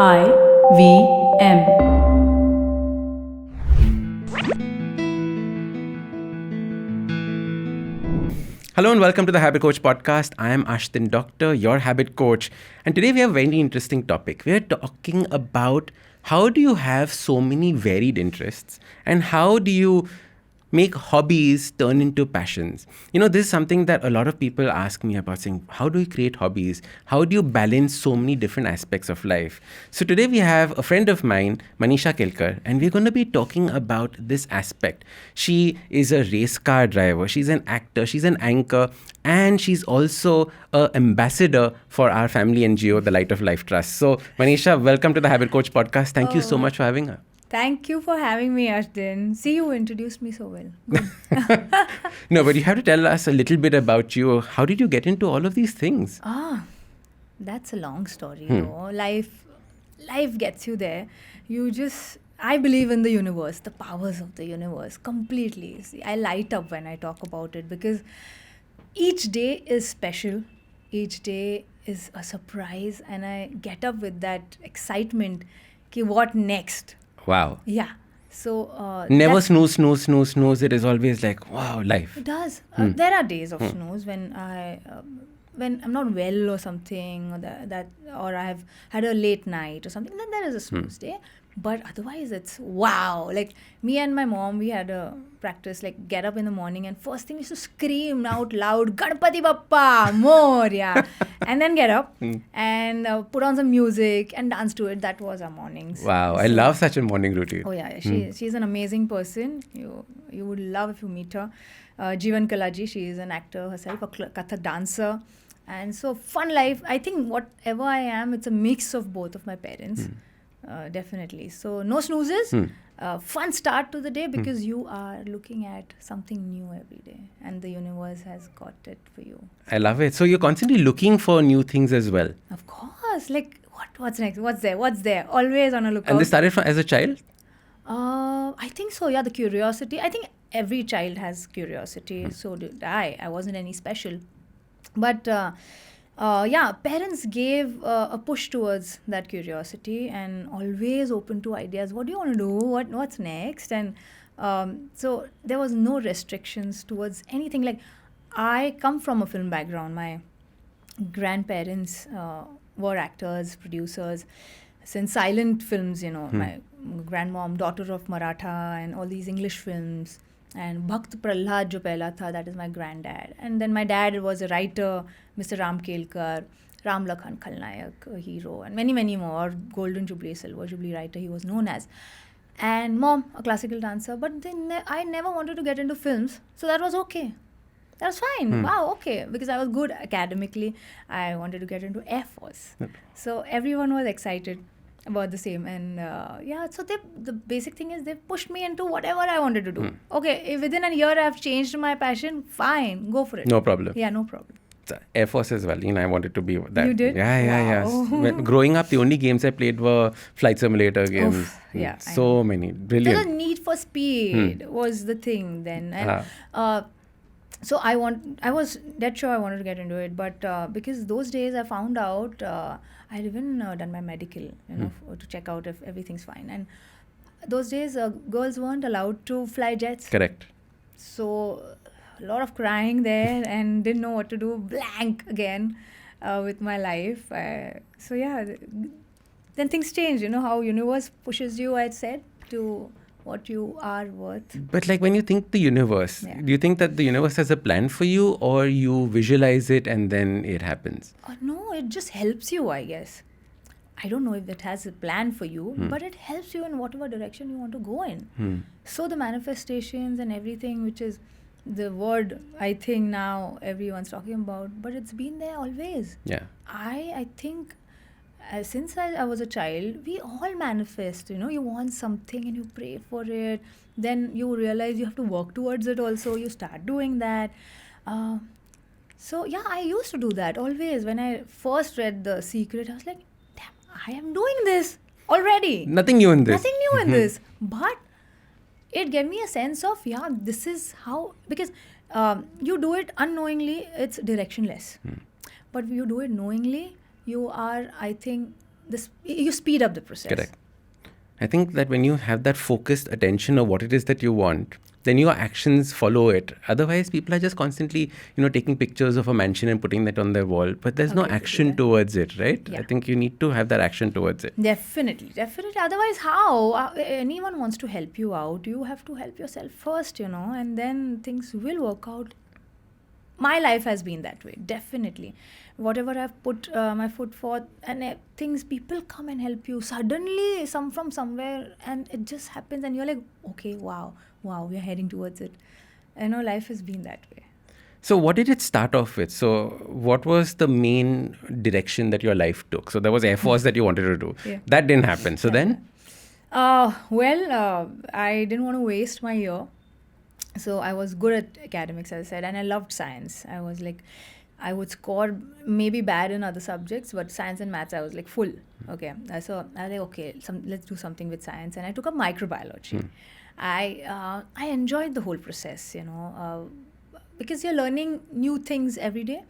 IVM. Hello and welcome to the Habit Coach podcast. I am Ashdin Doctor, your habit coach. And today we have a very interesting topic. We are talking about how do you have so many varied interests and how do you make hobbies turn into passions. This is something that a lot of people ask me about, saying, how do you create hobbies? How do you balance so many different aspects of life? So today we have a friend of mine, Manisha Kelkar, and we're going to be talking about this aspect. She is a race car driver. She's an actor. She's an anchor. And she's also an ambassador for our family NGO, the Light of Life Trust. So Manisha, welcome to the Habit Coach podcast. Thank you so much for having her. Thank you for having me, Ashdin. See, you introduced me so well. Good. No, but you have to tell us a little bit about you. How did you get into all of these things? That's a long story, though. Life gets you there. I believe in the universe, the powers of the universe, completely. See, I light up when I talk about it because each day is special. Each day is a surprise, and I get up with that excitement. Ki, what next? Wow. Yeah. So Never snooze. It is always like, wow, life. It does. There are days of snooze when I'm not well or something, or I have had a late night or something. Then there is a snooze day. But otherwise, it's wow. Like me and my mom, we had a practice, like get up in the morning and first thing is to scream out loud, Ganpati Bappa, Moria. And then get up and put on some music and dance to it. That was our mornings. Wow, I love such a morning routine. Oh yeah, she's an amazing person. You would love if you meet her. Jeevan Kalaji, she is an actor herself, a Kathak dancer. And so fun life. I think whatever I am, it's a mix of both of my parents. Definitely. So no snoozes. Fun start to the day because you are looking at something new every day and the universe has got it for you. I love it. So you're constantly looking for new things as well. Of course. Like what's next? What's there? Always on a lookout. And this started from as a child? I think so. Yeah, the curiosity. I think every child has curiosity. So did I. I wasn't any special. But parents gave a push towards that curiosity and always open to ideas. What do you want to do? What's next? And so there was no restrictions towards anything. Like I come from a film background. My grandparents were actors, producers. Since silent films, my grandmom, daughter of Maratha, and all these English films. And Bhakt Prahlad jo pehla tha, that is my granddad. And then my dad was a writer, Mr. Ram Kelkar, Ram Lakhan Khalnayak, a hero, and many, many more. Golden Jubilee, Silver Jubilee writer, he was known as. And mom, a classical dancer. But then I never wanted to get into films, so that was okay. That was fine. Wow, okay. Because I was good academically. I wanted to get into Air Force. So everyone was excited about the same. And so the basic thing is they pushed me into whatever I wanted to do. Okay, if within a year I've changed my passion, fine, go for it. No problem. Yeah, no problem. Air Force as well. I wanted to be that. You did? Yeah. When growing up, the only games I played were flight simulator games. Oof, yeah. So many. Brilliant. The need for speed was the thing then. And so I was dead sure I wanted to get into it, but because those days I found out I had even done my medical, to check out if everything's fine. And those days girls weren't allowed to fly jets. Correct. So a lot of crying there and didn't know what to do. Blank again with my life. Then things change. How universe pushes you, I said, to what you are worth. But like when you think the universe, do you think that the universe has a plan for you or you visualize it and then it happens? No, it just helps you, I guess. I don't know if it has a plan for you, but it helps you in whatever direction you want to go in. So the manifestations and everything, which is the word I think now everyone's talking about, but it's been there always. Yeah. I think since I was a child, we all manifest, you want something and you pray for it. Then you realize you have to work towards it also. You start doing that. I used to do that always. When I first read The Secret, I was like, damn, I am doing this already. Nothing new in this. This. But it gave me a sense of, this is how, because you do it unknowingly, it's directionless. But you do it knowingly, you are, I think, you speed up the process. Correct. I think that when you have that focused attention of what it is that you want, then your actions follow it. Otherwise, people are just constantly, taking pictures of a mansion and putting that on their wall, but there's no Agree with you action there. towards it, right? Yeah. I think you need to have that action towards it. Definitely. Otherwise, how? Anyone wants to help you out, you have to help yourself first, and then things will work out. My life has been that way, definitely. Whatever I've put my foot forth, and things, people come and help you suddenly, from somewhere, and it just happens, and you're like, okay, wow, we're heading towards it. Life has been that way. So what did it start off with? So what was the main direction that your life took? So there was Air Force that you wanted to do. Yeah. That didn't happen. So then? I didn't want to waste my year. So I was good at academics, as I said, and I loved science. I was like, I would score maybe bad in other subjects, but science and maths, I was like full. Okay. So I was like, okay, let's do something with science. And I took up microbiology. I enjoyed the whole process, because you're learning new things every day.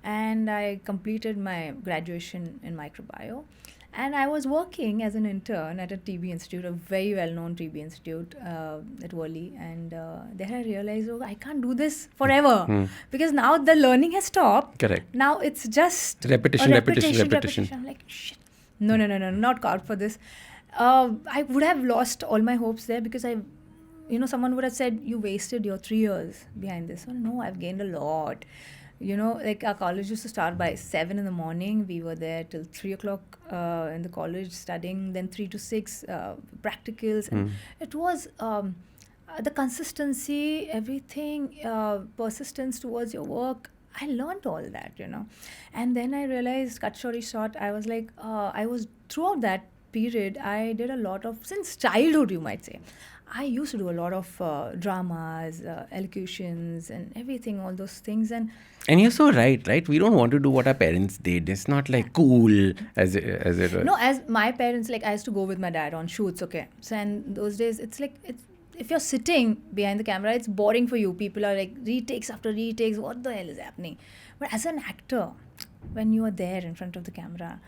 And I completed my graduation in microbiome. And I was working as an intern at a TB institute, a very well-known TB institute at Worli. And there I realized, I can't do this forever. Because now the learning has stopped. Correct. Now it's just Repetition. I'm like, shit. No, not caught for this. I would have lost all my hopes there, because someone would have said, you wasted your 3 years behind this. Oh, no, I've gained a lot. Like our college used to start by 7 in the morning. We were there till 3 o'clock in the college studying, then 3 to 6 practicals. And it was the consistency, everything, persistence towards your work. I learned all that, And then I realized, cut story short, I was like, throughout that period, I did a lot of, since childhood, you might say, I used to do a lot of dramas, elocutions, and everything, all those things. And you're so right? We don't want to do what our parents did. It's not like cool as it was. No, as my parents, like I used to go with my dad on shoots, okay. So, and those days, if you're sitting behind the camera, it's boring for you. People are like, retakes after retakes, what the hell is happening? But as an actor, when you are there in front of the camera,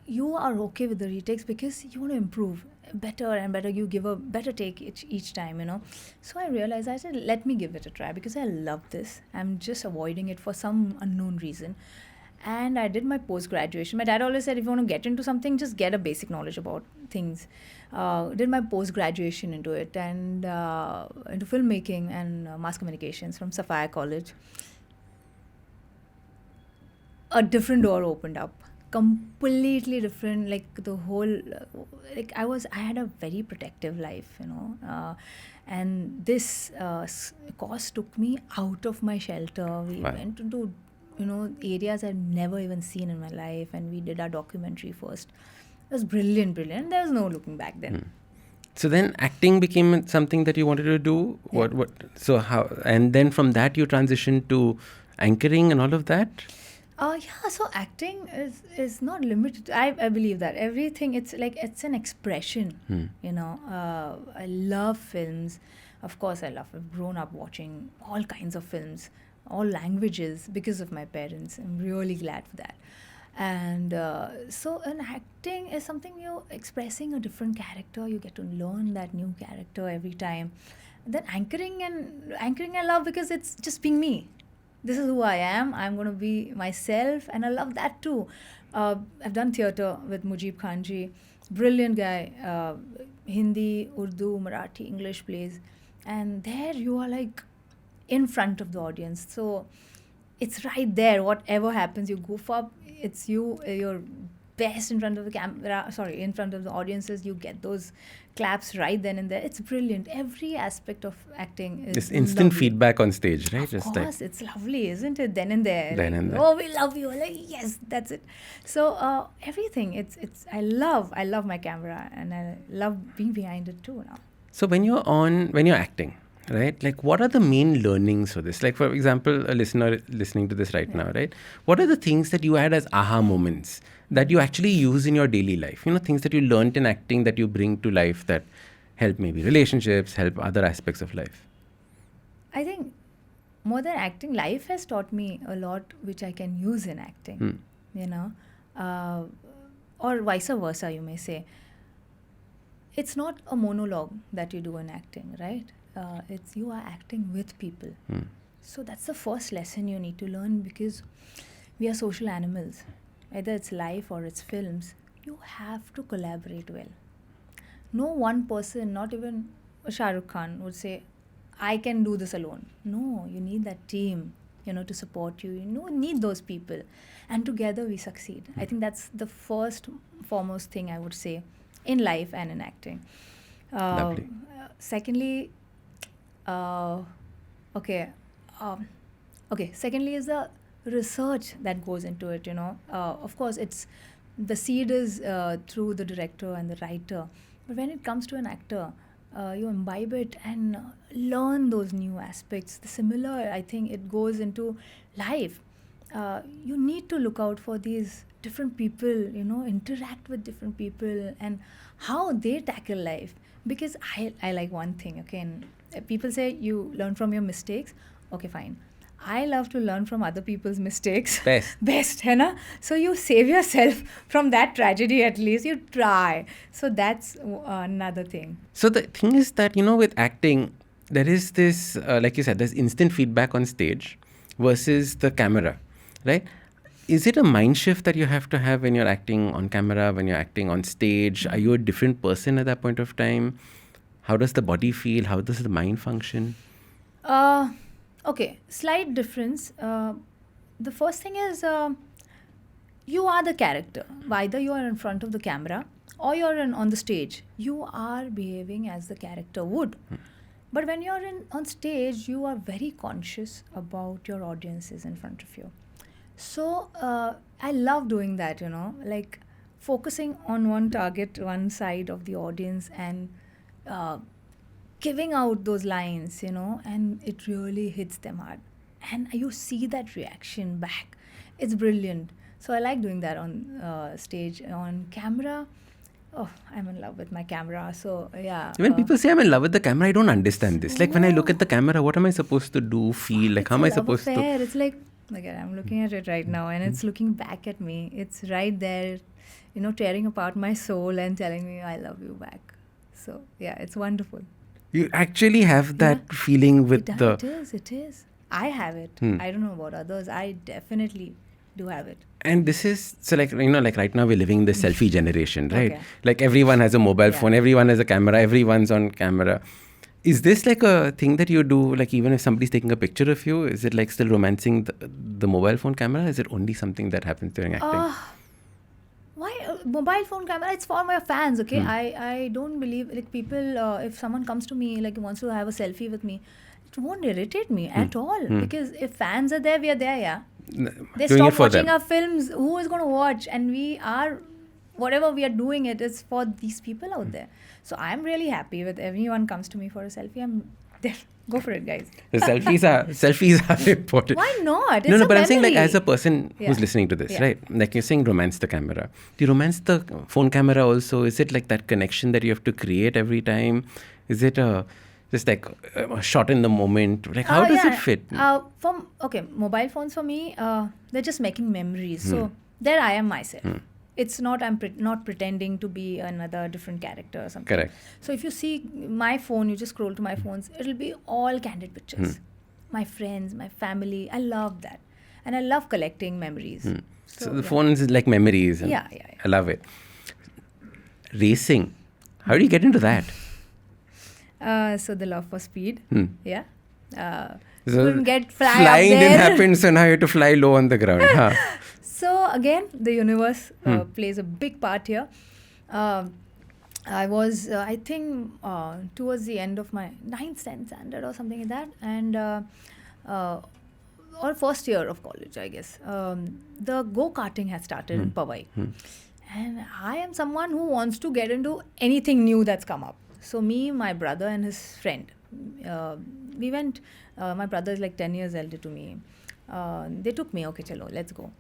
you are okay with the retakes because you want to improve better and better. You give a better take each time, So I realized, I said, let me give it a try because I love this. I'm just avoiding it for some unknown reason. And I did my post-graduation. My dad always said, if you want to get into something, just get a basic knowledge about things. Did my post-graduation into it, and into filmmaking and mass communications from Sapphire College. A different door opened up. Completely different, like the whole, I had a very protective life, and this course took me out of my shelter. We went into, areas I've never even seen in my life, and we did our documentary first. It was brilliant. There was no looking back then. So then acting became something that you wanted to do. Yeah. So how, and then from that you transitioned to anchoring and all of that? So acting is not limited. I believe that everything, it's an expression. I love films. Of course, I've grown up watching all kinds of films, all languages, because of my parents. I'm really glad for that. And so an acting is something you're expressing a different character. You get to learn that new character every time. Then anchoring I love because it's just being me. This is who I am. I'm going to be myself, and I love that too. I've done theatre with Mujib Khanji, brilliant guy. Hindi, Urdu, Marathi, English plays, and there you are like in front of the audience. So it's right there. Whatever happens, you goof up. It's you're best in front of the camera. In front of the audiences. You get those claps right then and there. It's brilliant. Every aspect of acting is this instant lovely. feedback on stage, right? Of course, it's lovely, isn't it? Then and there. Then and there. Oh, we love you. Like, yes, that's it. So everything. It's. I love my camera, and I love being behind it too now. So when you're acting, right? Like, what are the main learnings for this? Like, for example, a listener listening to this right now, right? What are the things that you had as aha moments that you actually use in your daily life? Things that you learned in acting that you bring to life that help maybe relationships, help other aspects of life. I think more than acting, life has taught me a lot which I can use in acting. or vice versa, you may say. It's not a monologue that you do in acting, right? It's you are acting with people. So that's the first lesson you need to learn, because we are social animals. Either it's life or it's films, you have to collaborate well. No one person, not even Shah Rukh Khan, would say, I can do this alone. No, you need that team, to support you. Need those people. And together we succeed. I think that's the first, foremost thing I would say in life and in acting. Lovely. Secondly, secondly is the research that goes into it. Of course, it's the seed is through the director and the writer, but when it comes to an actor, you imbibe it and learn those new aspects. The similar, I think, it goes into life. You need to look out for these different people, interact with different people and how they tackle life. Because I like one thing, okay, and people say you learn from your mistakes. Okay, fine. I love to learn from other people's mistakes. Best, hai na? So you save yourself from that tragedy, at least. You try. So that's another thing. So the thing is that, with acting, there is this, like you said, there's instant feedback on stage versus the camera, right? Is it a mind shift that you have to have when you're acting on camera, when you're acting on stage? Are you a different person at that point of time? How does the body feel? How does the mind function? Okay, slight difference. The first thing is you are the character. Either you are in front of the camera or you're on the stage. You are behaving as the character would. But when you're on stage, you are very conscious about your audiences in front of you. So I love doing that, like focusing on one target, one side of the audience, and giving out those lines, and it really hits them hard. And you see that reaction back. It's brilliant. So I like doing that on stage. On camera, I'm in love with my camera. So yeah. When people say I'm in love with the camera, I don't understand this. Like when I look at the camera, what am I supposed to do, feel? Like how am I supposed to? It's like, I'm looking at it right now and it's looking back at me. It's right there, tearing apart my soul and telling me I love you back. So yeah, it's wonderful. You actually have that feeling with It is. I have it. I don't know about others. I definitely do have it. And this is, so like, like right now we're living in the selfie generation, right? Okay. Like everyone has a mobile phone, everyone has a camera, everyone's on camera. Is this like a thing that you do, like even if somebody's taking a picture of you, is it like still romancing the mobile phone camera? Is it only something that happens during acting? Why mobile phone camera? It's for my fans, okay? I don't believe, like people, if someone comes to me, like wants to have a selfie with me, it won't irritate me at all. Because if fans are there, we are there, yeah. They stop watching our films. Who is going to watch? And we are, whatever we are doing, it is for these people out there. So I'm really happy with everyone comes to me for a selfie. I'm there. Go for it, guys. The selfies are important. Why not? No, but I'm saying like as a person who's listening to this, right? Like you're saying romance the camera. Do you romance the phone camera also? Is it like that connection that you have to create every time? Is it just like a shot in the moment? Like how does it fit? Mobile phones for me, they're just making memories. So there I am myself. It's not, I'm not pretending to be another different character or something. Correct. So if you see my phone, you just scroll to my phones, it'll be all candid pictures. My friends, my family, I love that. And I love collecting memories. So the phones is like memories. Yeah. I love it. Racing. How do you get into that? So the love for speed. Yeah. So couldn't get flying didn't happen, so now you have to fly low on the ground. So again, the universe plays a big part here. I was, I think, towards the end of my 9th, 10th standard or something like that, and or first year of college, I guess. The go-karting had started in Powai. And I am someone who wants to get into anything new that's come up. So me, my brother and his friend, we went, my brother is like 10 years elder to me. They took me, okay, chalo, let's go.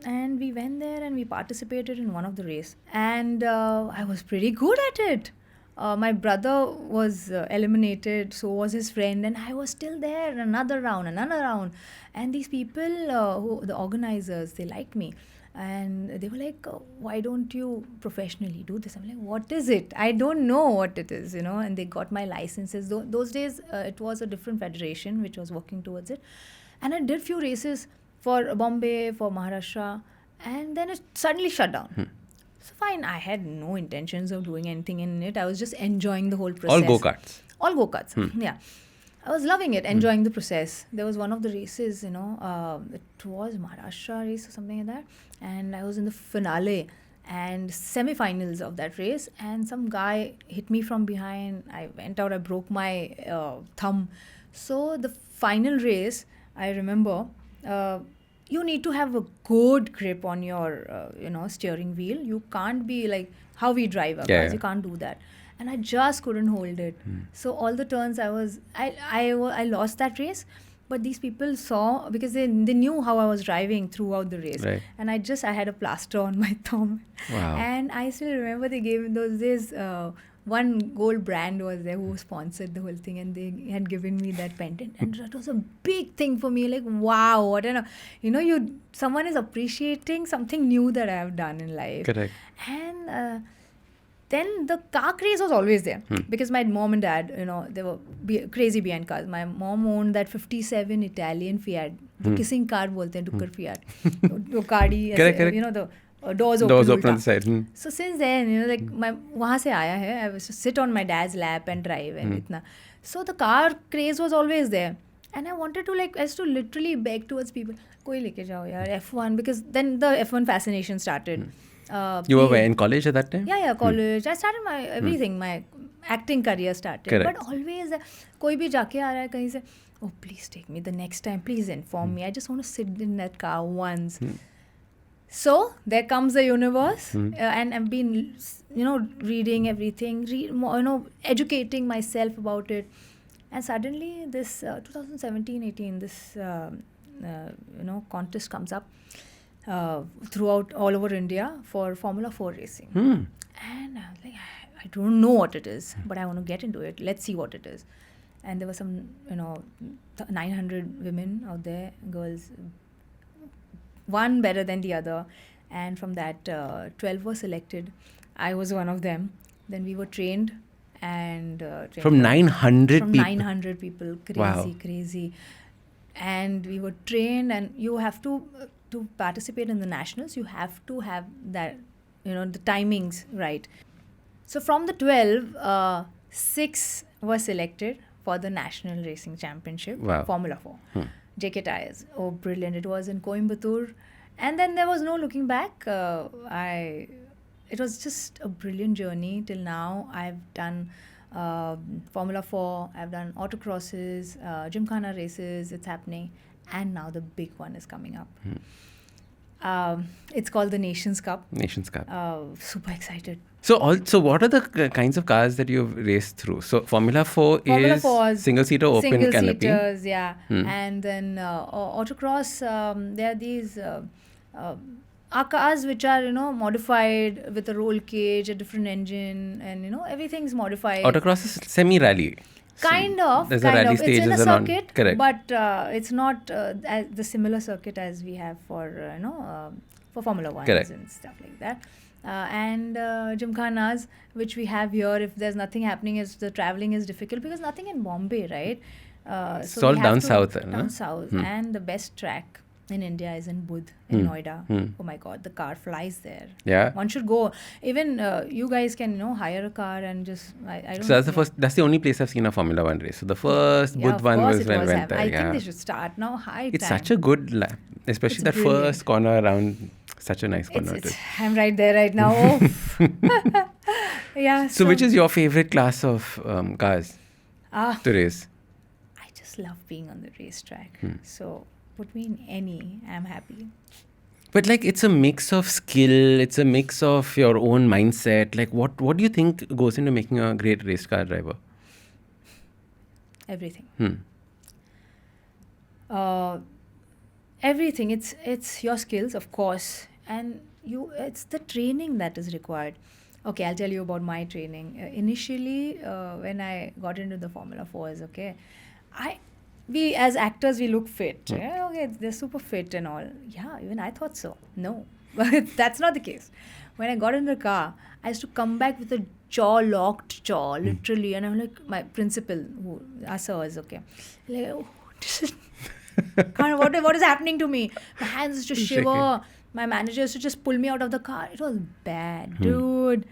And we went there and we participated in one of the race. And I was pretty good at it. My brother was eliminated, so was his friend, and I was still there. Another round. And these people, the organizers, they liked me. And they were like, why don't you professionally do this? I'm like, what is it? I don't know what it is, and they got my licenses. Those days, it was a different federation which was working towards it. And I did few races for Bombay, for Maharashtra, and then it suddenly shut down. So fine, I had no intentions of doing anything in it. I was just enjoying the whole process. All go-karts. All go-karts, yeah. I was loving it, enjoying the process. There was one of the races, it was Maharashtra race or something like that. And I was in the finale and semi-finals of that race. And some guy hit me from behind. I went out, I broke my thumb. So the final race, I remember, you need to have a good grip on your, steering wheel. You can't be like how we drive our cars. You can't do that. And I just couldn't hold it. So all the turns I lost that race. But these people saw, because they knew how I was driving throughout the race. Right. And I had a plaster on my thumb. Wow. And I still remember they gave in those days, one gold brand was there who sponsored the whole thing, and they had given me that pendant. And that was a big thing for me. Like, wow, what someone is appreciating something new that I have done in life. Correct. And then the car craze was always there, because my mom and dad, they were crazy behind cars. My mom owned that 57 Italian Fiat, the kissing car bolte hain, Dukkar Fiat. Ducati, Correct. The doors open on the side. So since then, like wahan se aaya hai, I was to sit on my dad's lap and drive and itna. So the car craze was always there. And I wanted to I used to literally beg towards people, koi leke jao yaar, F1, because then the F1 fascination started. You were in college at that time? Yeah, college. I started my everything. My acting career started. Correct. But always, कोई भी जाके आ रहा है कहीं से, oh, please take me the next time. Please inform me. I just want to sit in that car once. So there comes the universe, and I've been, reading everything, educating myself about it. And suddenly this 2017-18, this, contest comes up. Throughout all over India for Formula 4 racing. And I was like, I don't know what it is, but I want to get into it. Let's see what it is. And there were some, 900 women out there, girls, one better than the other. And from that, 12 were selected. I was one of them. Then we were trained. And from 900 from people? 900 people. Crazy. And we were trained, and you have to participate in the nationals, you have to have that, the timings right. So from the 12, 6 were selected for the National Racing Championship, Formula 4. JK Tires. Oh, brilliant. It was in Coimbatore. And then there was no looking back. It was just a brilliant journey till now. I've done Formula 4, I've done autocrosses, Gymkhana races, it's happening. And now the big one is coming up. It's called the Nations Cup. Super excited. So what are the kinds of cars that you've raced through? So Formula 4 is single-seater open canopy. Single-seaters, yeah. And then autocross, there are these are cars which are, modified with a roll cage, a different engine, and, everything's modified. Autocross is semi-rally. Kind of. There's a rally It's in a circuit, correct. But it's not the similar circuit as we have for Formula 1s and stuff like that. And Gymkhanas, which we have here, if there's nothing happening, the traveling is difficult because nothing in Bombay, right? It's all down south. Down south. And the best track in India is in Budh, in Noida. Oh my God, the car flies there. Yeah. One should go. Even you guys can, hire a car and just, I don't know. So that's the only place I've seen a Formula 1 race. So the first Budh one was when I went there. I think they should start now. It's such a good lap, especially that first corner around. Such a nice corner. I'm right there right now. Oh. Yeah. So which is your favorite class of cars to race? I just love being on the racetrack. So put me in any, I'm happy. But it's a mix of skill, it's a mix of your own mindset. What do you think goes into making a great race car driver? Everything. Everything. It's your skills, of course, and it's the training that is required. Okay, I'll tell you about my training. Initially, when I got into the Formula 4s, okay, we look fit. Yeah, okay, they're super fit and all. Yeah, even I thought so. No, But that's not the case. When I got in the car, I used to come back with a locked jaw, literally. And I'm like, my principal, who Asa was okay, like, oh, this is, what is happening to me? My hands used to Shaking. shiver. My manager used to just pull me out of the car. It was bad, dude.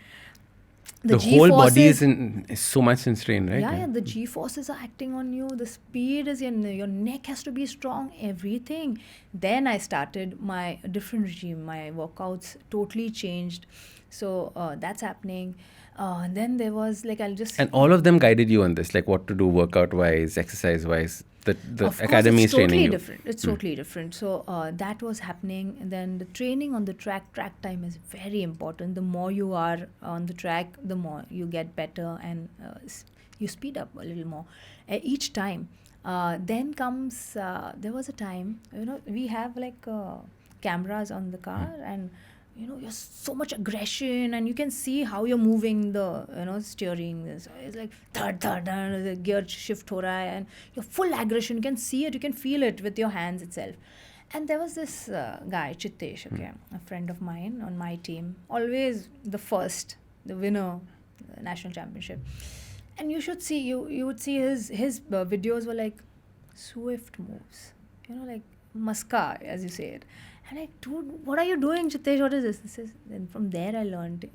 The whole body G-forces, is so much in strain, right? yeah, the G forces are acting on you. The speed is your neck has to be strong. Everything. Then I started my different regime. My workouts totally changed. So that's happening. And then there was like I'll just. And all of them guided you on this, like what to do workout wise, exercise wise. The Of course, academy it's is training totally you. different. It's totally different. So that was happening. And then the training on the track time is very important. The more you are on the track, the more you get better and you speed up a little more each time. Then comes, there was a time, we have like cameras on the car and you're so much aggression and you can see how you're moving the steering. It's like third the gear shift ho raha hai and you're full aggression. You can see it, you can feel it with your hands itself. And there was this guy Chittesh, okay, a friend of mine on my team, always the winner, the national championship. And you should see, you would see his videos were like swift moves, like muska, as you say it. And like, dude, what are you doing, Chitesh? What is this? And from there I learned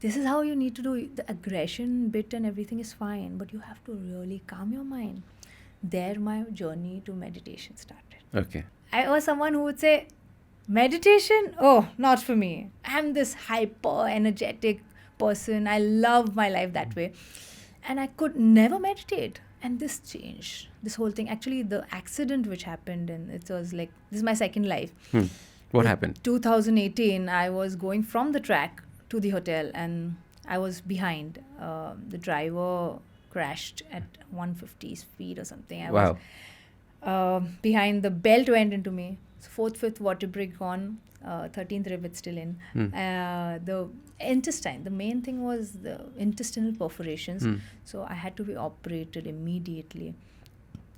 this is how you need to do the aggression bit, and everything is fine, but you have to really calm your mind. There, my journey to meditation started. Okay. I was someone who would say, meditation? Oh, not for me. I'm this hyper energetic person. I love my life that way. And I could never meditate. And this changed. This whole thing. Actually, the accident which happened, and it was like, this is my second life. What happened? 2018, I was going from the track to the hotel and I was behind. The driver crashed at 150 speed or something. I was behind. The belt went into me. So 4th, 5th vertebrae gone, 13th rib it's still in. The intestine, the main thing was the intestinal perforations. So I had to be operated immediately.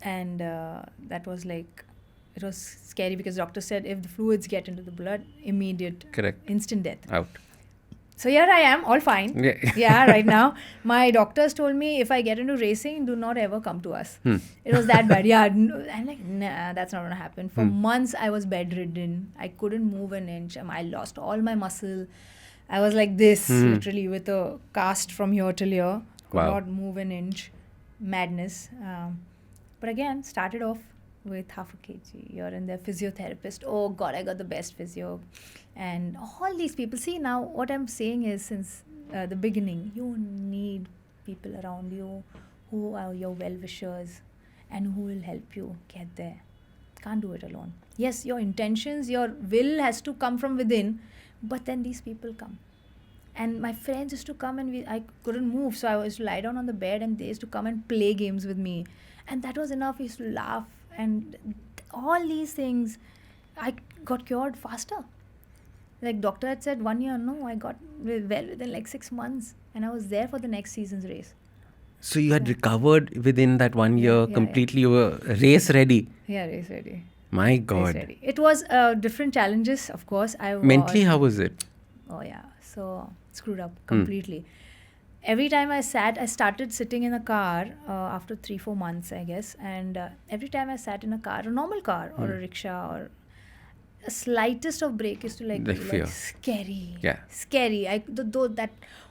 And that was like, it was scary because doctor said if the fluids get into the blood, immediate, instant death. Out. So here I am, all fine. Yeah, right now. My doctors told me if I get into racing, do not ever come to us. It was that bad. Yeah, I'm like, nah, that's not going to happen. For months, I was bedridden. I couldn't move an inch. I lost all my muscle. I was like this, literally, with a cast from here till here. Could not move an inch. Madness. But again, started off with half a kg. You're in there, physiotherapist. Oh God, I got the best physio. And all these people. See, now what I'm saying is, since the beginning, you need people around you who are your well-wishers and who will help you get there. Can't do it alone. Yes, your intentions, your will has to come from within, but then these people come. And my friends used to come and I couldn't move, so I used to lie down on the bed and they used to come and play games with me. And that was enough. We used to laugh and all these things. I got cured faster. Like doctor had said 1 year, no, I got well within like 6 months. And I was there for the next season's race. So you had recovered within that 1 year completely. You were race ready. Yeah, race ready. My God. Race ready. It was different challenges, of course. Mentally, how was it? Oh yeah, so screwed up completely. Every time I started sitting in a car after 3-4 months, I guess. And every time I sat in a car, a normal car or a rickshaw or a slightest of break is to like scary. Yeah. Scary. That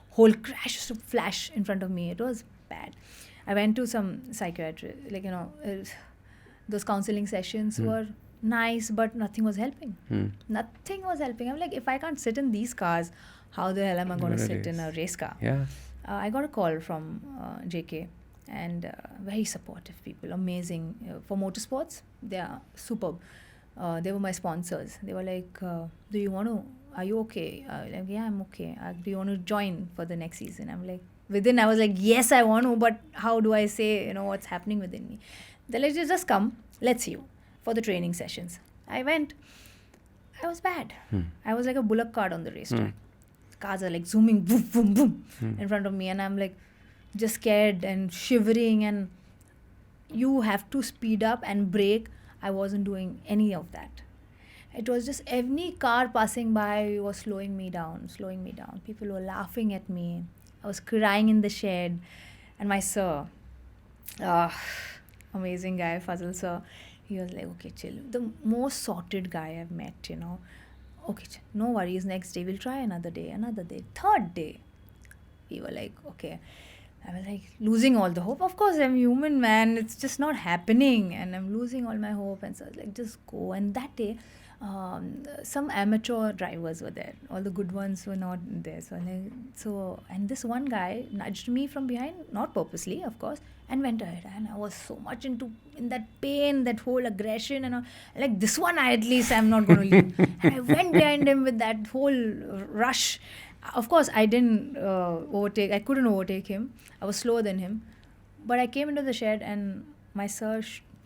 whole crash used to flash in front of me. It was bad. I went to some psychiatrist, those counseling sessions were nice, but nothing was helping. Nothing was helping. I'm like, if I can't sit in these cars, how the hell am I going to sit in a race car? Yeah. I got a call from JK and very supportive people, amazing. For motorsports, they are superb. They were my sponsors. They were like, are you okay? Like, yeah, I'm okay. Do you want to join for the next season? I'm like, I was like, yes, I want to, but how do I say, what's happening within me? They're like, just come, let's see you for the training sessions. I went. I was bad. I was like a bullock cart on the racetrack. Cars are like zooming, boom, boom, boom, in front of me. And I'm like just scared and shivering. And you have to speed up and brake. I wasn't doing any of that. It was just every car passing by was slowing me down, slowing me down. People were laughing at me. I was crying in the shed. And my sir, ah, amazing guy, Fazil sir, he was like, okay, chill. The most sorted guy I've met, Okay, no worries. Next day, we'll try another day, another day. Third day, we were like, okay. I was like losing all the hope. Of course, I'm human, man. It's just not happening, and I'm losing all my hope. And so I was like, just go. And that day, some amateur drivers were there. All the good ones were not there. And this one guy nudged me from behind, not purposely, of course, and went ahead. And I was so much in that pain, that whole aggression, and like this one, at least I'm not going to leave. And I went behind him with that whole rush. Of course, I didn't overtake. I couldn't overtake him. I was slower than him. But I came into the shed and my sir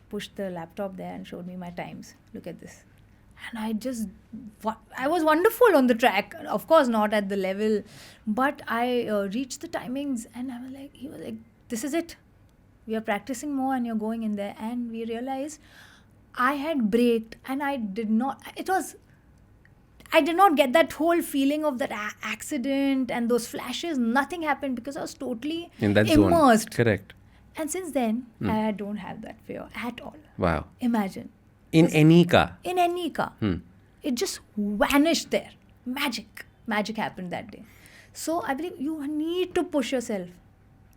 pushed the laptop there and showed me my times. Look at this. And I was wonderful on the track. Of course, not at the level. But I reached the timings and he was like, this is it. We are practicing more and you're going in there. And we realized I had braked and I did not get that whole feeling of that accident and those flashes. Nothing happened because I was totally in that immersed. Zone. Correct. And since then, I don't have that fear at all. Wow. Imagine. In any car? In any car. It just vanished there. Magic. Magic happened that day. So I believe you need to push yourself.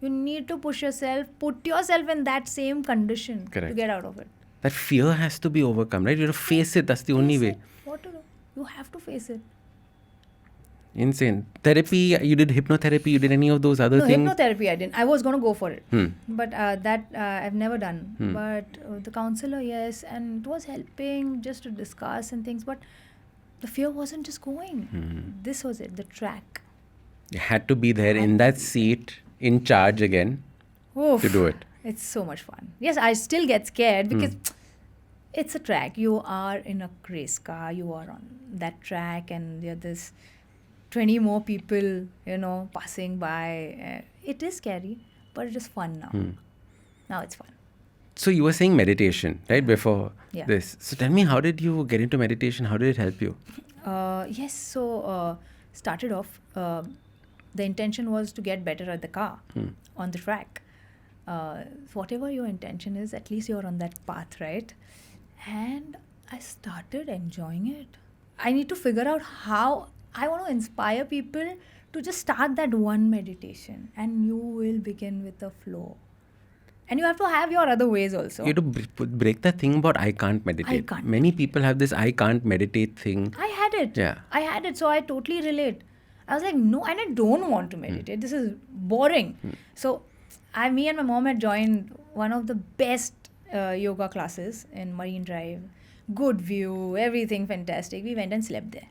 You need to push yourself. Put yourself in that same condition. Correct. To get out of it. That fear has to be overcome, right? You have to face it. That's the only way. What to do? You have to face it. Insane. Therapy, you did hypnotherapy, you did any of those other things? No, hypnotherapy I didn't. I was going to go for it. But that I've never done. But the counselor, yes. And it was helping just to discuss and things. But the fear wasn't just going. This was it, the track. You had to be there in that seat, in charge again, to do it. It's so much fun. Yes, I still get scared because it's a track. You are in a race car. You are on that track and there's 20 more people, passing by. It is scary, but it is fun now. Now it's fun. So you were saying meditation, right, before Yeah. this. So tell me, how did you get into meditation? How did it help you? Yes, so started off, the intention was to get better at the car, on the track. Whatever your intention is, at least you're on that path, right? And I started enjoying it. I need to figure out how I want to inspire people to just start that one meditation, and you will begin with the flow. And you have to have your other ways also. You have to break that thing about I can't meditate. I can't. Many people have this I can't meditate thing. I had it. Yeah. I had it, so I totally relate. I was like, no, and I don't want to meditate. This is boring. So me and my mom had joined one of the best yoga classes in Marine Drive. Good view, everything fantastic. We went and slept there.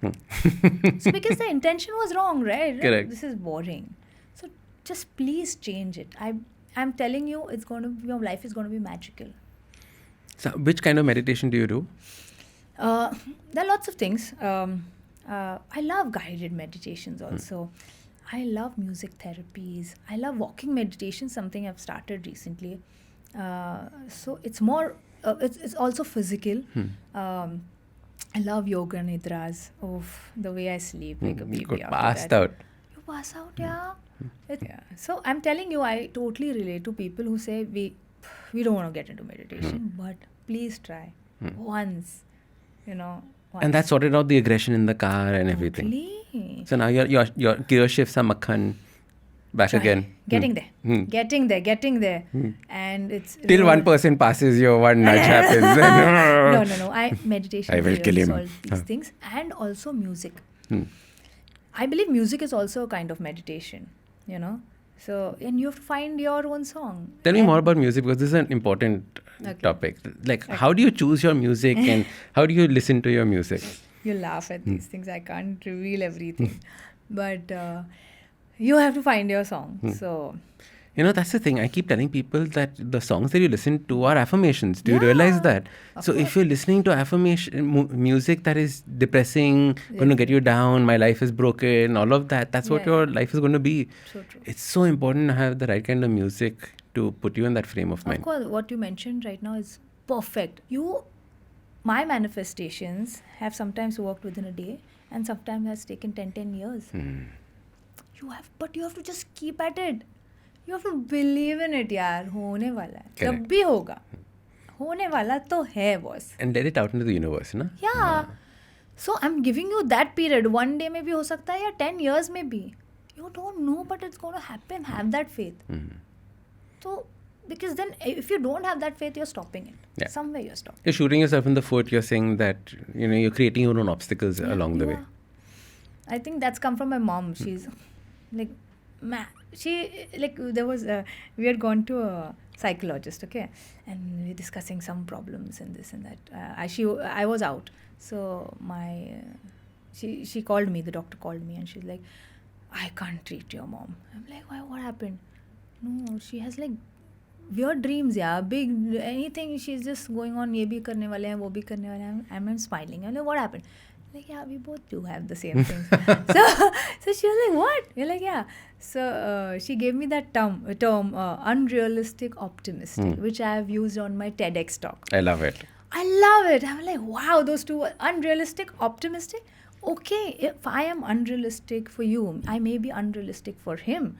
So because the intention was wrong, right? Correct. This is boring. So just please change it. I'm telling you, your life is going to be magical. So which kind of meditation do you do? There are lots of things. I love guided meditations also. I love music therapies. I love walking meditation, something I've started recently. So it's more, it's also physical. I love yoga nidras. The way I sleep like a baby. You got after passed that. out. You pass out, yeah. So I'm telling you, I totally relate to people who say we don't want to get into meditation, but please try once, once. And that sorted out the aggression in the car and everything. Totally. So now your gear shifts are makhan back again. Getting there. And it's Till one person passes you, one nudge happens. No. Meditation I will kill him. all these things. And also music. I believe music is also a kind of meditation, So, and you have to find your own song. Tell me more about music, because this is an important topic. Like, how do you choose your music and how do you listen to your music? You laugh at these things. I can't reveal everything. But you have to find your song. So, that's the thing. I keep telling people that the songs that you listen to are affirmations. Do you realize that? So if you're listening to affirmation music that is depressing, going to get you down, my life is broken, all of that, that's what your life is going to be. So true. It's so important to have the right kind of music to put you in that frame of mind. Of course, what you mentioned right now is perfect. You my manifestations have sometimes worked within a day and sometimes has taken 10 years. But you have to just keep at it. You have to believe in it, yaar. होने वाला है. Correct. जब भी होगा. होने वाला तो है, boss. And let it out into the universe, na? Yeah. So I'm giving you that period. One day maybe हो सकता है या 10 years maybe. You don't know, but it's going to happen. Have that faith. So, because then if you don't have that faith, you're stopping it. Yeah. Somewhere you're stopping. You're shooting yourself in the foot. You're saying that, you're creating your own obstacles along the way. I think that's come from my mom. She's like, there was, we had gone to a psychologist, okay? And we were discussing some problems and this and that. I was out. So she called me, the doctor called me and she's like, I can't treat your mom. I'm like, why? What happened? No, she has like weird dreams, yeah. Big anything. She's just going on. ये भी करने वाले हैं, वो भी करने वाले हैं. I'm smiling. I'm like, what happened? Like, yeah, we both do have the same things. so she was like, what? You're like, yeah. So she gave me that term, unrealistic optimistic, which I have used on my TEDx talk. I love it. I'm like, wow, those two were unrealistic, optimistic. Okay, if I am unrealistic for you, I may be unrealistic for him.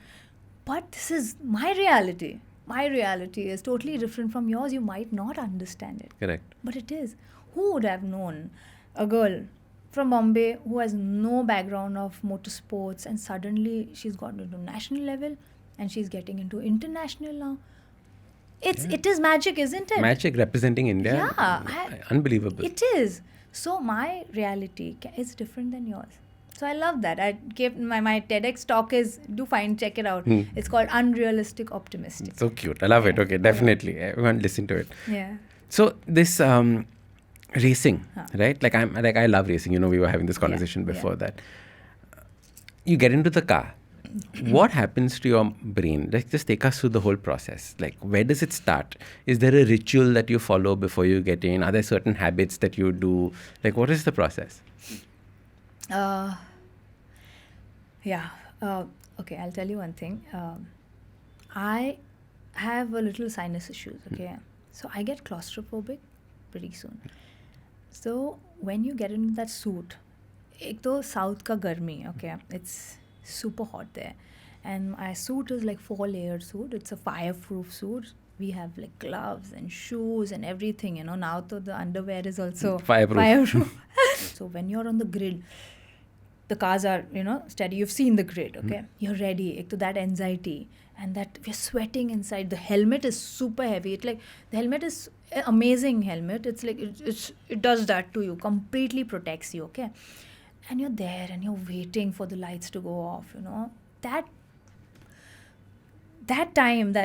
But this is my reality. My reality is totally different from yours. You might not understand it. Correct. But it is. Who would have known a girl from Bombay who has no background of motorsports and suddenly she's gotten into national level and she's getting into international now? It is magic, isn't it? Magic representing India. Yeah. Unbelievable. It is. So my reality is different than yours. So I love that. I gave my TEDx talk check it out. It's called Unrealistic Optimistic. So cute. I love it. Okay, definitely. Everyone listen to it. Yeah. So this racing, right? I love racing. We were having this conversation before that. You get into the car. What happens to your brain? Just take us through the whole process. Like, where does it start? Is there a ritual that you follow before you get in? Are there certain habits that you do? Like, what is the process? Okay, I'll tell you one thing. I have a little sinus issues, okay? So I get claustrophobic pretty soon. So when you get into that suit, ek to south ka garmi, okay? It's super hot there. And my suit is like 4-layered suit. It's a fireproof suit. We have like gloves and shoes and everything, Now the underwear is also fireproof. So when you're on the grid, the cars are, steady. You've seen the grid, okay? You're ready. To that anxiety and that we're sweating inside. The helmet is super heavy. The helmet is an amazing helmet. It's like it does that to you. Completely protects you, okay? And you're there and you're waiting for the lights to go off, That time,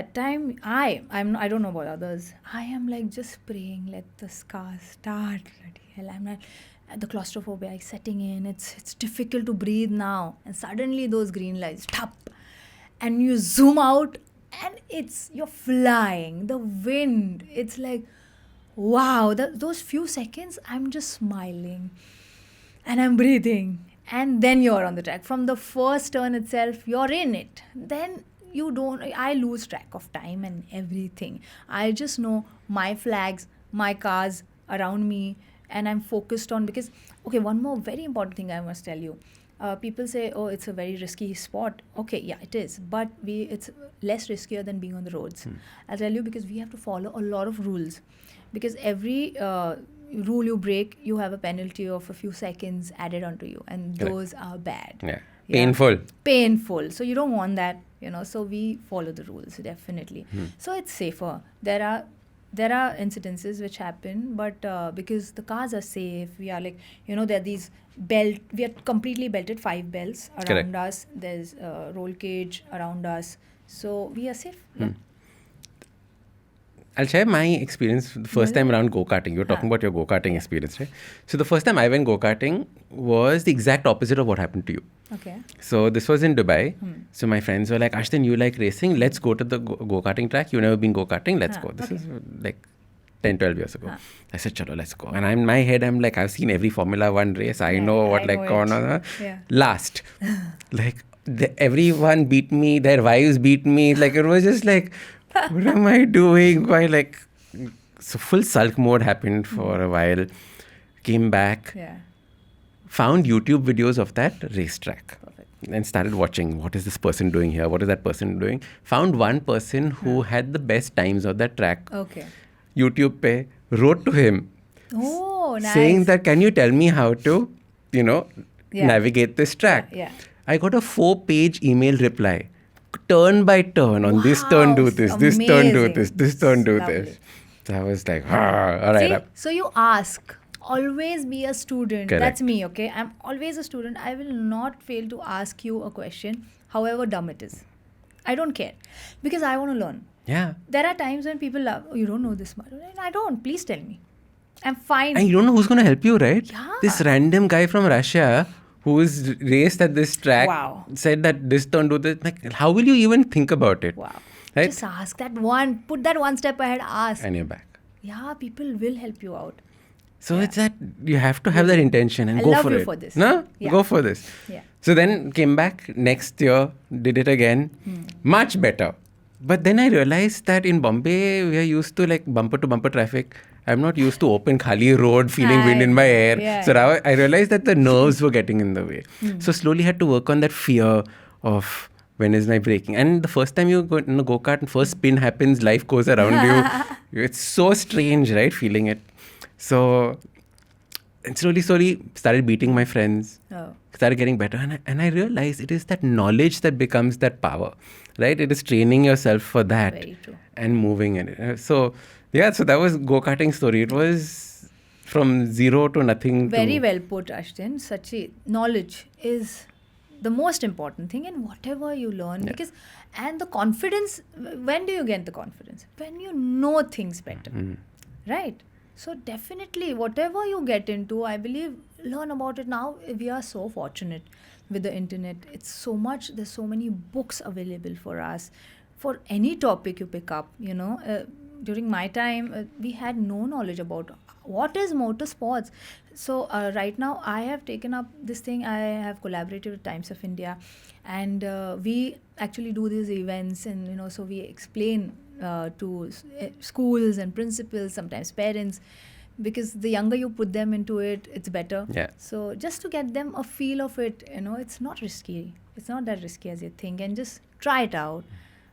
I don't know about others. I am like just praying, let this car start. Bloody hell, I'm not. The claustrophobia is setting in. It's difficult to breathe now. And suddenly those green lights, tap, and you zoom out, and you're flying. The wind, it's like, wow. Those few seconds, I'm just smiling, and I'm breathing, and then you're on the track. From the first turn itself, you're in it. Then I lose track of time and everything. I just know my flags, my cars around me, and I'm focused on, because, okay, one more very important thing I must tell you. People say, oh, it's a very risky sport. Okay, yeah, it is. But it's less riskier than being on the roads. I'll tell you, because we have to follow a lot of rules. Because every rule you break, you have a penalty of a few seconds added onto you. And those are bad. Yeah. Yeah. Painful. So you don't want that, So we follow the rules, definitely. So it's safer. There are incidences which happen, but because the cars are safe, we are like, there are these we are completely belted, 5 belts around us. There's a roll cage around us. So we are safe. Yeah. I'll share my experience the first time around go-karting. You're talking about your go-karting experience, right? So the first time I went go-karting was the exact opposite of what happened to you. Okay. So this was in Dubai. So my friends were like, Ashdin, you like racing? Let's go to the go-karting track. You've never been go-karting? Let's go. This is like 10, 12 years ago. I said, chalo, let's go. And in my head, I'm like, I've seen every Formula 1 race. I know what last. Like everyone beat me. Their wives beat me. Like it was just like, what am I doing? Why, like, so full sulk mode happened for a while. Came back, Yeah. found YouTube videos of that racetrack. Perfect. And started watching, what is this person doing here? What is that person doing? Found one person who had the best times of that track. Okay. YouTube pe, wrote to him Oh, nice. saying that, can you tell me how to, Yeah. navigate this track? Yeah. I got a 4-page email reply, turn by turn, on this turn do Wow, this, this turn do amazing. this turn do Lovely. this. So I was like, all right. See, so you ask. Always be a student. Correct. That's me, okay? I'm always a student. I will not fail to ask you a question, however dumb it is. I don't care. Because I want to learn. Yeah. There are times when people love, oh, you don't know this much. I don't. Please tell me. I'm fine. And you don't know who's going to help you, right? Yeah. This random guy from Russia who is raced at this track Wow. said that this turn do this. Like, how will you even think about it? Wow. Right? Just ask that one. Put that one step ahead. Ask. And you're back. Yeah, people will help you out. So it's that you have to have that intention and I go love for you it. for this. No? Yeah. Go for this. Yeah. So then came back next year, did it again. Much better. But then I realized that in Bombay, we are used to like bumper to bumper traffic. I'm not used to open khali road, feeling wind in my hair. Yeah. So now I realized that the nerves were getting in the way. So slowly had to work on that fear of when is my braking. And the first time you go in a go-kart and first spin happens, life goes around you. It's so strange, right? Feeling it. So and slowly started beating my friends. Oh. Started getting better. And I realized it is that knowledge that becomes that power, right? It is training yourself for that. Very true. And moving in it. So that was go-karting story. It was from zero to nothing. Very well put, Ashdin. Sachi, knowledge is the most important thing in whatever you learn. Because, and the confidence, when do you get the confidence? When you know things better, right? So definitely, whatever you get into, I believe, learn about it now. We are so fortunate with the internet. It's so much, there's so many books available for us. For any topic you pick up, during my time, we had no knowledge about what is motorsports. So right now, I have taken up this thing. I have collaborated with Times of India, and we actually do these events, and so we explain to schools and principals, sometimes parents, because the younger you put them into it, it's better. Yeah. So just to get them a feel of it, it's not risky. It's not that risky as you think, and just try it out.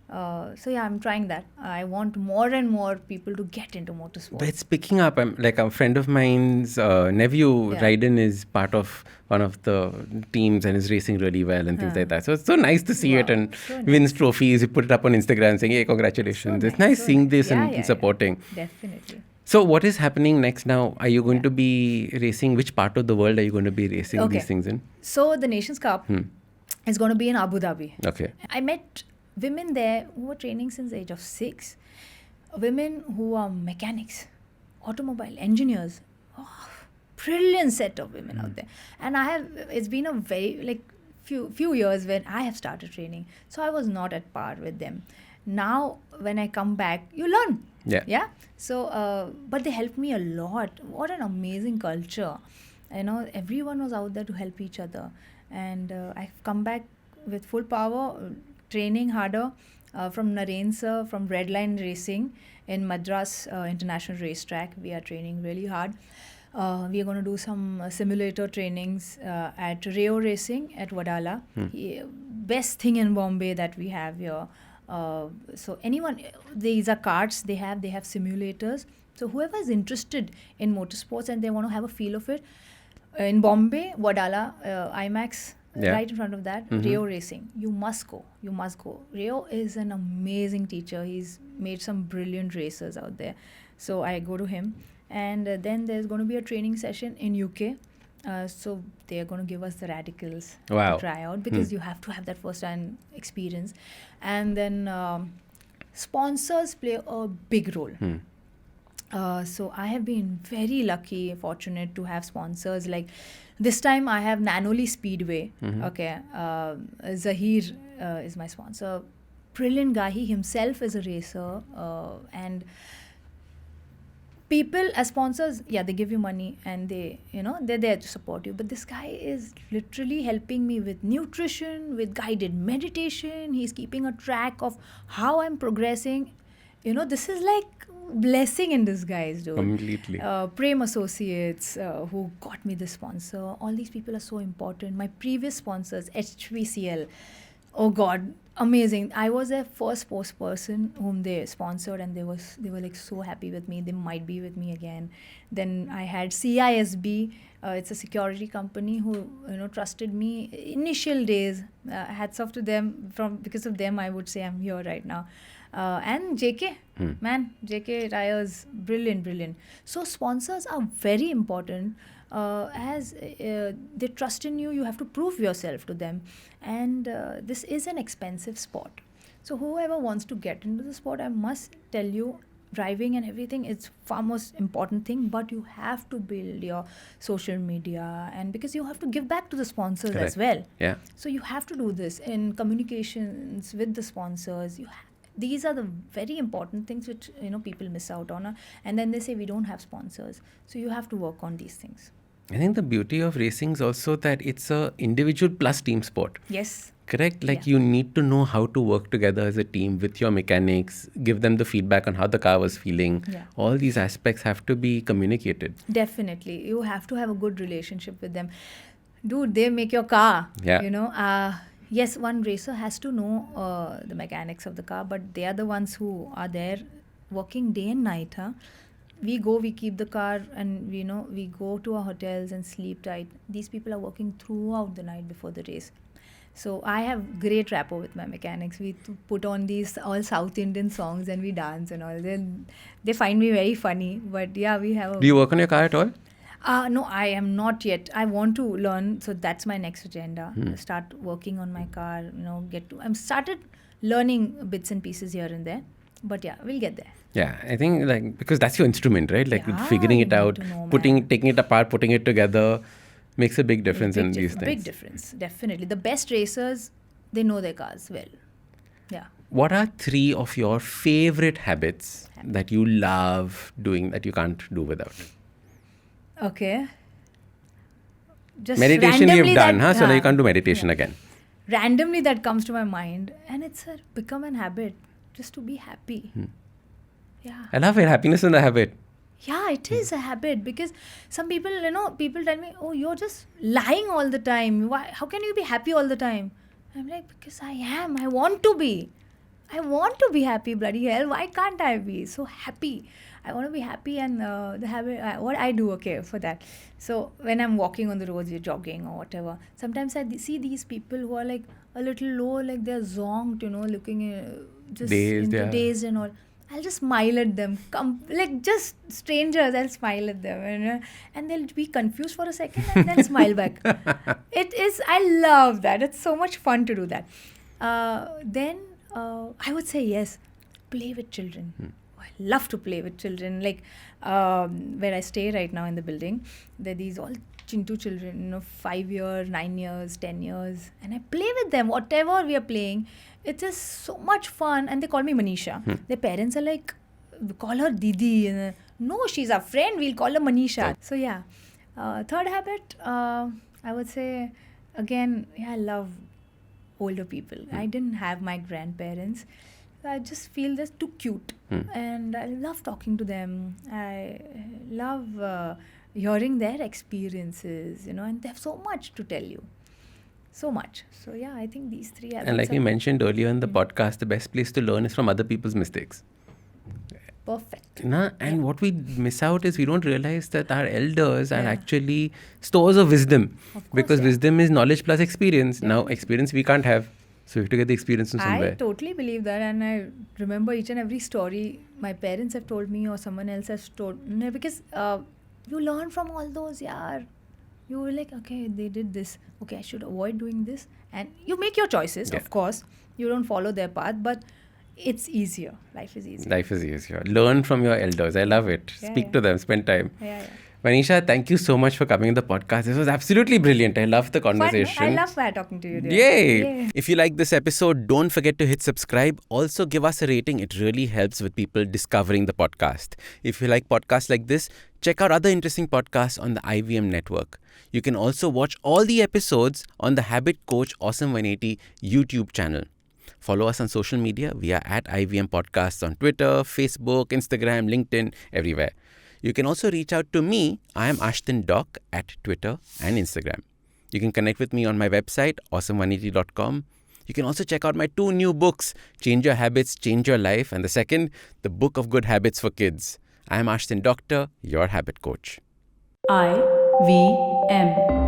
I'm trying that. I want more and more people to get into motorsports. But it's picking up. Like a friend of mine's nephew, Raiden, is part of one of the teams and is racing really well and things like that. So it's so nice to see it and so wins trophies. You put it up on Instagram saying, hey, congratulations. So It's nice seeing this Yeah, and yeah, supporting. yeah. Definitely. So what is happening next now? Are you going to be racing? Which part of the world are you going to be racing these things in? So the Nations Cup is going to be in Abu Dhabi. Okay. I met women there who were training since the age of 6. Women who are mechanics, automobile engineers. Oh, brilliant set of women out there. And it's been a very few years when I have started training. So I was not at par with them. Now when I come back, you learn. Yeah. So, but they helped me a lot. What an amazing culture. Everyone was out there to help each other. And I've come back with full power, training harder from Naren sir, from Redline Racing in Madras International Racetrack. We are training really hard. We are going to do some simulator trainings at Rio Racing at Wadala. Best thing in Bombay that we have here. So anyone, these are karts they have simulators. So whoever is interested in motorsports and they want to have a feel of it, in Bombay, Wadala, IMAX, right in front of that, Rio Racing. You must go. Rio is an amazing teacher. He's made some brilliant racers out there. So I go to him. And then there's going to be a training session in UK. So they're going to give us the radicals to try out, because you have to have that first-hand experience. And then sponsors play a big role. So I have been very lucky, fortunate to have sponsors. Like this time I have Nanoli Speedway. Okay, Zahir is my sponsor. Brilliant guy. He himself is a racer. And people as sponsors, they give you money and they're there to support you. But this guy is literally helping me with nutrition, with guided meditation. He's keeping a track of how I'm progressing. This is like blessing in disguise, dude. Completely. Prem Associates, who got me the sponsor. All these people are so important. My previous sponsors, HVCL. Oh God, amazing! I was their first person whom they sponsored, and they were like so happy with me. They might be with me again. Then I had CISB. It's a security company who trusted me initial days. Hats off to them. Because of them, I would say I'm here right now. And JK, man, JK Tires, brilliant, brilliant. So sponsors are very important. As they trust in you, you have to prove yourself to them, and this is an expensive sport. So whoever wants to get into the sport, I must tell you, driving and everything, it's far most important thing, but you have to build your social media, and because you have to give back to the sponsors Correct. as well. Yeah. So you have to do this in communications with the sponsors. These are the very important things which people miss out on, and then they say we don't have sponsors. So you have to work on these things. I think the beauty of racing is also that it's a individual plus team sport. Yes. Correct? Like Yeah. you need to know how to work together as a team with your mechanics, give them the feedback on how the car was feeling. Yeah. All these aspects have to be communicated. Definitely. You have to have a good relationship with them. Dude, they make your car. Yeah. Yes, one racer has to know the mechanics of the car, but they are the ones who are there working day and night. We keep the car, and we go to our hotels and sleep tight. These people are working throughout the night before the race. So I have great rapport with my mechanics. We put on these all South Indian songs and we dance and all. They find me very funny, but yeah, we have a... Do you work on your car at all? No, I am not yet. I want to learn, so that's my next agenda. Start working on my car. I'm started learning bits and pieces here and there, but yeah, we'll get there. Yeah, I think because that's your instrument, right? Like Yeah, figuring you it need out, to know, taking it apart, putting it together makes a big difference in these things. Big difference, definitely. The best racers, they know their cars well. Yeah. What are 3 of your favorite habits that you love doing that you can't do without? Okay. Just Meditation randomly you've done, that, so now you can't do meditation again. Randomly that comes to my mind, and it's become an habit just to be happy. Yeah. I love it. Happiness is a habit. Yeah, it is a habit, because some people, people tell me, oh, you're just lying all the time. Why? How can you be happy all the time? I'm like, because I am. I want to be. I want to be happy, bloody hell. Why can't I be so happy? I want to be happy, and the habit, what I do, okay, for that. So when I'm walking on the roads, you're jogging or whatever, sometimes I see these people who are like a little low, like they're zonked, looking just Dazed, into yeah. dazed and all. I'll just smile at them. Like just strangers, I'll smile at them, and they'll be confused for a second and then smile back. I love that. It's so much fun to do that. Then I would say yes, play with children. I love to play with children. Like where I stay right now in the building, there are these all Chintu children, 5 years, 9 years, 10 years, and I play with them. Whatever we are playing, it is so much fun. And they call me Manisha. Their parents are like, we call her Didi. No, she's our friend. We'll call her Manisha. Right. So yeah. Third habit, I would say, again, I love older people. I didn't have my grandparents. I just feel they're too cute. And I love talking to them. I love hearing their experiences, and they have so much to tell you. So much. So yeah, I think these 3 habits. And like we mentioned earlier in the podcast, the best place to learn is from other people's mistakes. Perfect. And what we miss out is we don't realize that our elders are actually stores of wisdom. Of course, Because wisdom is knowledge plus experience. Yeah. Now, experience we can't have. So we have to get the experience from somewhere. I totally believe that, and I remember each and every story my parents have told me or someone else has told me, because you learn from all those, yeah. You were like, okay, they did this. Okay, I should avoid doing this. And you make your choices, of course. You don't follow their path, but it's easier. Life is easier. Life is easier. Learn from your elders. I love it. Speak to them. Spend time. Yeah. Manisha, thank you so much for coming on the podcast. This was absolutely brilliant. I love the conversation. Fun, I love talking to you. Dear. Yay! If you like this episode, don't forget to hit subscribe. Also, give us a rating. It really helps with people discovering the podcast. If you like podcasts like this, check out other interesting podcasts on the IVM network. You can also watch all the episodes on the Habit Coach Awesome 180 YouTube channel. Follow us on social media. We are at IVM Podcasts on Twitter, Facebook, Instagram, LinkedIn, everywhere. You can also reach out to me. I am Ashdin Doc at Twitter and Instagram. You can connect with me on my website, awesome180.com. You can also check out my 2 new books, Change Your Habits, Change Your Life, and the second, The Book of Good Habits for Kids. I am Ashdin Doctor, your habit coach. IVM.